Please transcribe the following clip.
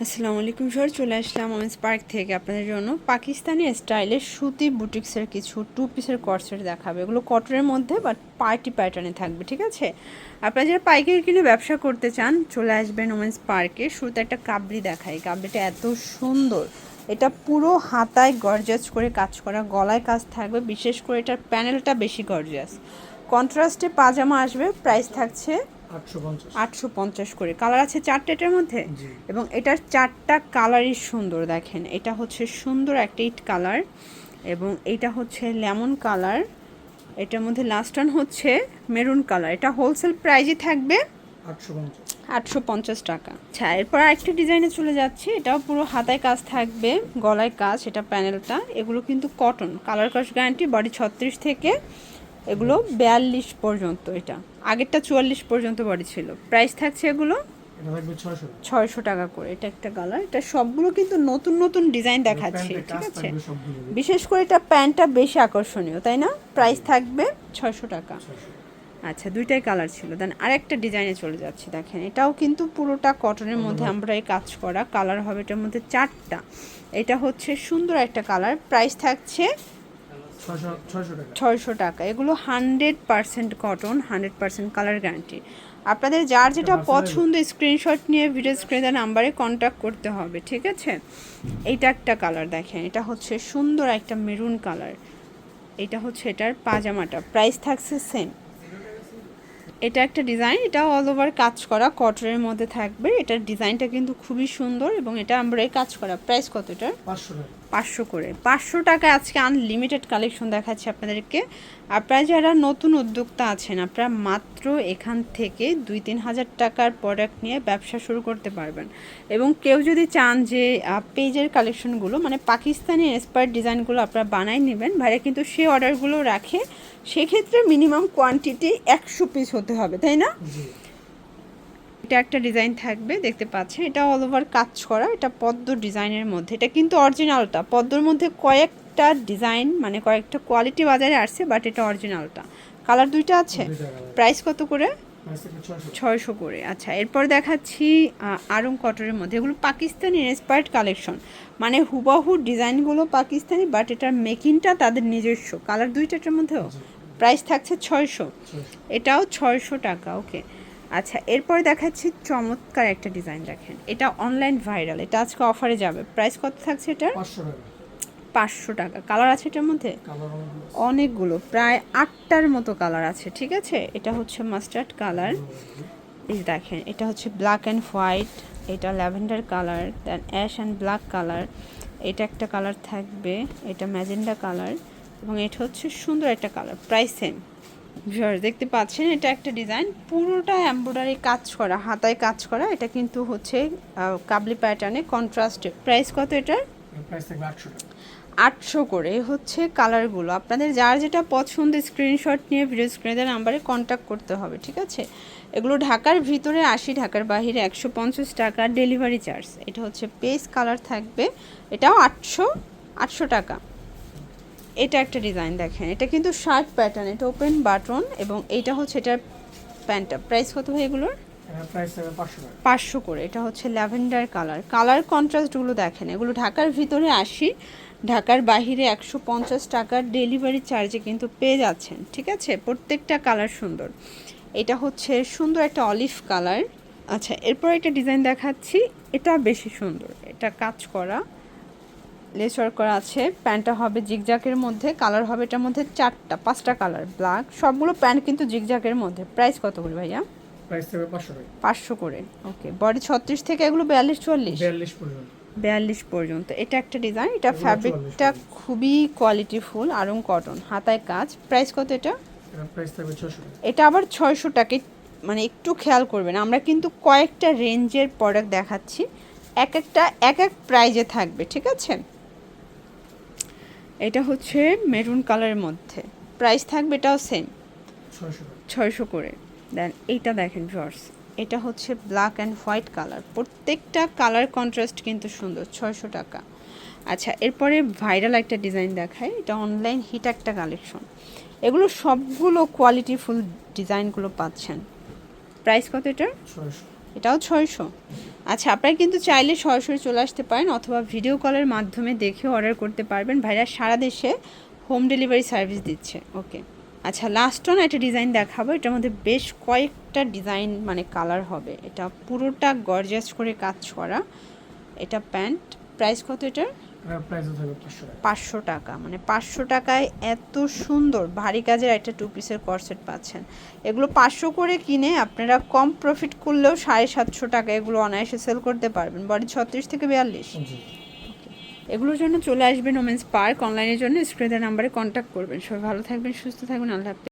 আসসালামু আলাইকুম স্যার, চলে আসলাম ওমেন্স পার্ক থেকে আপনাদের জন্য পাকিস্তানি স্টাইলের সুতি বুটিক্সের কিছু টু পিসের কর্সেট দেখাবে। এগুলো কটনের মধ্যে বাট পার্টি প্যাটার্নে থাকবে, ঠিক আছে। আপনারা যারা পাইকারি কিনে ব্যবসা করতে চান চলে আসবেন ওমেন্স পার্কে। শুরুতে একটা কাবলি দেখাই, কাবলিটা এত সুন্দর, এটা পুরো হাতায় গর্জাস করে কাজ করা, গলায় কাজ থাকবে, বিশেষ করে এটার প্যানেলটা বেশি গর্জাস। কন্ট্রাস্টে পাজামা আসবে, প্রাইস থাকছে 850 করে। কালার আছে 4টা এটার মধ্যে, এবং এটার 4টা কালারই সুন্দর। দেখেন এটা হচ্ছে সুন্দর একটা ইট কালার, এবং এইটা হচ্ছে লেমন কালার, এটার মধ্যে লাস্ট ওয়ান হচ্ছে মেরুন কালার। এটা হোলসেল প্রাইজই থাকবে 850 টাকা। আচ্ছা, এরপর আরেকটা ডিজাইনে চলে যাচ্ছি। এটাও পুরো হাতায় কাজ থাকবে, গলায় কাজ, এটা প্যানেলটা। এগুলো কিন্তু কটন, কালার কস গ্যারান্টি, বডি 36 থেকে এগুলো 42 পর্যন্ত। এটা আগেরটা 44 পর্যন্ত বডি ছিল। প্রাইস থাকছে এগুলো 600 টাকা করে। এটা একটা কালার, এটা সবগুলো কিন্তু নতুন নতুন ডিজাইন দেখাচ্ছি, ঠিক আছে। বিশেষ করে এটা প্যান্টটা বেশি আকর্ষণীয়, তাই না? প্রাইস থাকবে 600 টাকা। আচ্ছা, দুইটাই কালার ছিল। দেন আরেকটা ডিজাইনে চলে যাচ্ছি। দেখেন এটাও কিন্তু পুরোটা কটনের মধ্যে আমরা এই কাজ করা, কালার হবে এটার মধ্যে 4টা। এটা হচ্ছে সুন্দর একটা কালার, প্রাইস থাকছে 600 টাকা। এগুলো 100% কটন, 100% কালার গ্যারান্টি। আপনাদের যার যেটা পছন্দ স্ক্রিনশট নিয়ে ভিডিও স্ক্রিনে নাম্বারে কন্ট্যাক্ট করতে হবে, ঠিক আছে। এইটা একটা কালার, দেখেন এটা হচ্ছে সুন্দর একটা মেরুন কালার। এটা হচ্ছে এটার পাজামাটা, প্রাইস থাকছে সেম। এটা একটা ডিজাইন, এটা অল ওভার কাজ করা, কটনের মধ্যে থাকবে। এটার ডিজাইনটা কিন্তু খুবই সুন্দর, এবং এটা আমরা কাজ করা। প্রাইস কত এটার? 500 করে। 500 টাকায় আজকে আনলিমিটেড কালেকশন দেখাচ্ছি আপনাদেরকে। আপনারা যারা নতুন উদ্যোক্তা আছেন, আপনারা মাত্র এখান থেকে 2-3 হাজার টাকার প্রোডাক্ট নিয়ে ব্যবসা শুরু করতে পারবেন। এবং কেউ যদি চান যে পেজের কালেকশনগুলো মানে পাকিস্তানি ইন্সপায়ার্ড ডিজাইনগুলো আপনারা বানাই নেবেন, ভাইরা কিন্তু সেই অর্ডারগুলো রাখে। সেক্ষেত্রে মিনিমাম কোয়ান্টিটি 100 পিস হতে হবে, তাই না? এটা একটা ডিজাইন থাকবে, দেখতে পাচ্ছেন এটা অল ওভার কাজ করা, এটা পদ্ম ডিজাইনের মধ্যে। এটা কিন্তু অরিজিনালটা, পদ্মর মধ্যে কয়েকটা ডিজাইন মানে কয়েকটা কোয়ালিটি বাজারে আসছে, বাট এটা অরিজিনালটা। কালার দুইটা আছে। প্রাইস কত করে? 600 করে। আচ্ছা, এরপর দেখাচ্ছি আরং কটনের মধ্যে। এগুলো পাকিস্তানি ইন্সপায়ার্ড কালেকশন, মানে হুবাহু ডিজাইনগুলো পাকিস্তানি, বাট এটার মেকিংটা তাদের নিজস্ব। কালার দুইটার মধ্যেও। প্রাইস থাকছে 600, এটাও 600 টাকা। ওকে। আচ্ছা, এরপর দেখাচ্ছি চমৎকার একটা ডিজাইন। দেখেন এটা অনলাইন ভাইরাল, এটা আজকে অফারে যাবে। প্রাইস কত থাকছে এটা? 500 টাকা। কালার আছে এটার মধ্যে অনেকগুলো, প্রায় 8টার মতো কালার আছে, ঠিক আছে। এটা হচ্ছে মাস্টার্ড কালার, এই দেখেন এটা হচ্ছে ব্ল্যাক অ্যান্ড হোয়াইট, এটা lavender colour, then ash and black colour, এটা একটা কালার থাকবে, এটা ম্যাজেন্ডা কালার, এবং এটা হচ্ছে সুন্দর একটা কালার। Price same. ভিউয়ার্স দেখতে পাচ্ছেন এটা একটা ডিজাইন, পুরোটা এমব্রয়ডারি কাজ করা, হাতায় কাজ করা। এটা কিন্তু হচ্ছে কাবলি প্যাটার্নে কন্ট্রাস্টে। প্রাইস কত এটার? 800 করে হচ্ছে কালারগুলো। আপনাদের যার যেটা পছন্দ স্ক্রিনশট নিয়ে ভিডিও স্ক্রিনের নাম্বারে কন্ট্যাক্ট করতে হবে, ঠিক আছে। এগুলো ঢাকার ভিতরে 80, ঢাকার বাইরে 150 টাকা ডেলিভারি চার্জ। এটা হচ্ছে পেস্ট কালার থাকবে, এটাও 800 টাকা। এটা একটা ডিজাইন দেখেন, এটা কিন্তু শার্ট প্যাটার্ন, এটা ওপেন বাটন, এবং এইটা হচ্ছে এটার প্যান্টটা। প্রাইস কত হয় এগুলোর? 500 করে। এটা হচ্ছে ল্যাভেন্ডার কালার, কালার কন্ট্রাস্টগুলো দেখেন। এগুলো ঢাকার ভিতরে 80, ঢাকার বাহিরে 150 টাকার ডেলিভারি চার্জে কিন্তু পেয়ে যাচ্ছেন, ঠিক আছে। প্রত্যেকটা কালার সুন্দর। এটা হচ্ছে সুন্দর একটা অলিভ কালার। আচ্ছা, এরপর একটা ডিজাইন দেখাচ্ছি, এটা বেশি সুন্দর, এটা কাজ করা, লেস ওয়ার্ক করা আছে। প্যান্টটা হবে জিগজ্যাগের মধ্যে, কালার হবে এটার মধ্যে 5টা কালার ব্ল্যাক, সবগুলো প্যান্ট কিন্তু জিগজ্যাগের মধ্যে। প্রাইস কত করে ভাইয়া? 500 করে। ওকে, বডি 36 থেকে এগুলো 42 পর্যন্ত। এটা একটা ডিজাইন, এটা ফ্যাব্রিকটা খুবই কোয়ালিটিফুল, আরং কটন, হাতায় কাজ। প্রাইস কত এটা? এটা আবার 600 টাকা। মানে একটু খেয়াল করবেন, আমরা কিন্তু কয়েকটা রেঞ্জের প্রোডাক্ট দেখাচ্ছি, এক একটা এক এক প্রাইজে থাকবে, ঠিক আছে। এটা হচ্ছে মেরুন কালারের মধ্যে, প্রাইস থাকবে এটাও সেম 600 করে। দেন এইটা দেখেন ভিউয়ার্স, এটা হচ্ছে ব্ল্যাক অ্যান্ড হোয়াইট কালার, প্রত্যেকটা কালার কন্ট্রাস্ট কিন্তু সুন্দর, 600 টাকা। আচ্ছা, এরপরে ভাইরাল একটা ডিজাইন দেখায়, এটা অনলাইন হিট একটা কালেকশন। এগুলো সবগুলো কোয়ালিটিফুল ডিজাইনগুলো পাচ্ছেন। প্রাইস কত এটা? এটাও 600। আচ্ছা, আপনারা কিন্তু চাইলে সরাসরি চলে আসতে পারেন অথবা ভিডিও কলের মাধ্যমে দেখে অর্ডার করতে পারবেন। ভাইরা সারা দেশে হোম ডেলিভারি সার্ভিস দিচ্ছে। ওকে, আচ্ছা লাস্ট অন একটা ডিজাইন দেখাবো। এটার মধ্যে বেশ কয়েকটা ডিজাইন মানে কালার হবে। এটা পুরোটা গর্জিয়াস করে কাজ করা। এটা প্যান্ট, প্রাইস কত এটার? প্রাইস হবে 500 টাকা। 500 টাকা, মানে 500 টাকায় এত সুন্দর ভারী কাজের একটা টু পিসের কর্সেট পাচ্ছেন। এগুলো 500 করে কিনে আপনারা কম প্রফিট করলেও 750 টাকা এগুলো অনায়াসে সেল করতে পারবেন। বডি 36 থেকে 42। জি। এগুলোর জন্য চলে আসবেন ওমেন্স পার্ক। অনলাইনের জন্য স্ক্রিনের নাম্বারে কন্ট্যাক্ট করবেন। সবাই ভালো থাকবেন, সুস্থ থাকবেন, আল্লাহ হাফেজ।